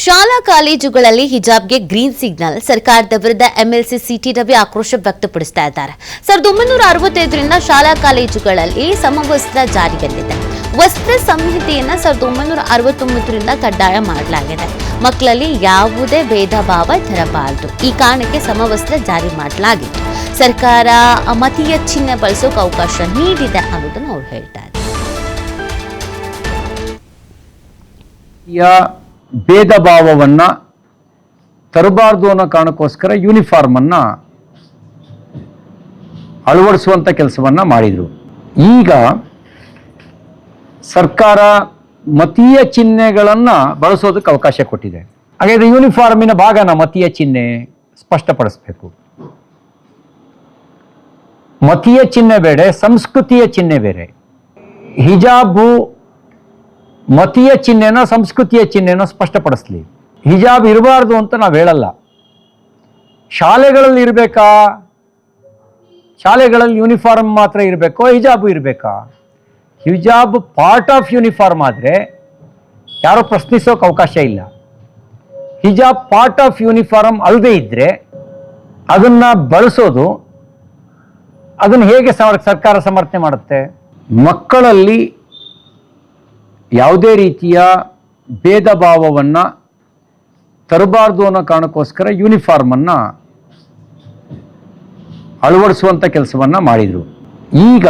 ಶಾಲಾ ಕಾಲೇಜುಗಳಲ್ಲಿ ಹಿಜಾಬ್ಗೆ green signal ಸರ್ಕಾರದ ವಿರುದ್ಧ ಎಂಎಲ್ಸಿ ಸಿಟಿ ರವಿ ಆಕ್ರೋಶ ವ್ಯಕ್ತಪಡಿಸ್ತಾ ಇದ್ದಾರೆ. 1965ರಿಂದ ಶಾಲಾ ಕಾಲೇಜುಗಳಲ್ಲಿ ಸಮವಸ್ತ್ರ ಜಾರಿಯಲ್ಲಿದೆ. ವಸ್ತ್ರ ಸಂಹಿತೆಯನ್ನ 1969ರಿಂದ ಕಡ್ಡಾಯ ಮಾಡಲಾಗಿದೆ. ಮಕ್ಕಳಲ್ಲಿ ಯಾವುದೇ ಭೇದ ಭಾವ ತರಬಾರದು. ಈ ಕಾರಣಕ್ಕೆ ಸಮವಸ್ತ್ರ ಜಾರಿ ಮಾಡಲಾಗಿತ್ತು. ಸರ್ಕಾರ ಮತೀಯ ಚಿಹ್ನೆ ಬಳಸೋಕೆ ಅವಕಾಶ ನೀಡಿದೆ ಅನ್ನೋದನ್ನು ಅವರು ಹೇಳ್ತಾರೆ. ಭೇದ ಭಾವವನ್ನು ತರಬಾರ್ದು ಅನ್ನೋ ಕಾರಣಕ್ಕೋಸ್ಕರ ಯೂನಿಫಾರ್ಮ್ ಅನ್ನ ಅಳವಡಿಸುವಂತ ಕೆಲಸವನ್ನ ಮಾಡಿದ್ರು. ಈಗ ಸರ್ಕಾರ ಮತೀಯ ಚಿಹ್ನೆಗಳನ್ನ ಬಳಸೋದಕ್ಕೆ ಅವಕಾಶ ಕೊಟ್ಟಿದೆ. ಹಾಗಾದ್ರೆ ಯೂನಿಫಾರ್ಮಿನ ಭಾಗನ ಮತೀಯ ಚಿಹ್ನೆ ಸ್ಪಷ್ಟಪಡಿಸಬೇಕು. ಮತೀಯ ಚಿಹ್ನೆ ಬೇರೆ, ಸಂಸ್ಕೃತಿಯ ಚಿಹ್ನೆ ಬೇರೆ. ಹಿಜಾಬು ಮತೀಯ ಚಿಹ್ನೆನ ಸಂಸ್ಕೃತಿಯ ಚಿಹ್ನೆನ ಸ್ಪಷ್ಟಪಡಿಸ್ಲಿ. ಹಿಜಾಬ್ ಇರಬಾರ್ದು ಅಂತ ನಾವು ಹೇಳಲ್ಲ. ಶಾಲೆಗಳಲ್ಲಿ ಇರಬೇಕಾ? ಶಾಲೆಗಳಲ್ಲಿ ಯೂನಿಫಾರ್ಮ್ ಮಾತ್ರ ಇರಬೇಕೋ ಹಿಜಾಬು ಇರಬೇಕಾ? ಹಿಜಾಬ್ ಪಾರ್ಟ್ ಆಫ್ ಯೂನಿಫಾರ್ಮ್ ಆದರೆ ಯಾರೋ ಪ್ರಶ್ನಿಸೋಕೆ ಅವಕಾಶ ಇಲ್ಲ. ಹಿಜಾಬ್ ಪಾರ್ಟ್ ಆಫ್ ಯೂನಿಫಾರ್ಮ್ ಅಲ್ಲದೆ ಇದ್ದರೆ ಅದನ್ನ ಬಳಸೋದು, ಅದನ್ನು ಹೇಗೆ ಸರ್ಕಾರ ಸಮರ್ಥನೆ ಮಾಡುತ್ತೆ? ಮಕ್ಕಳಲ್ಲಿ ಯಾವುದೇ ರೀತಿಯ ಭೇದ ಭಾವವನ್ನು ತರಬಾರ್ದು ಅನ್ನೋ ಕಾರಣಕ್ಕೋಸ್ಕರ ಯೂನಿಫಾರ್ಮನ್ನು ಅಳವಡಿಸುವಂಥ ಕೆಲಸವನ್ನು ಮಾಡಿದರು. ಈಗ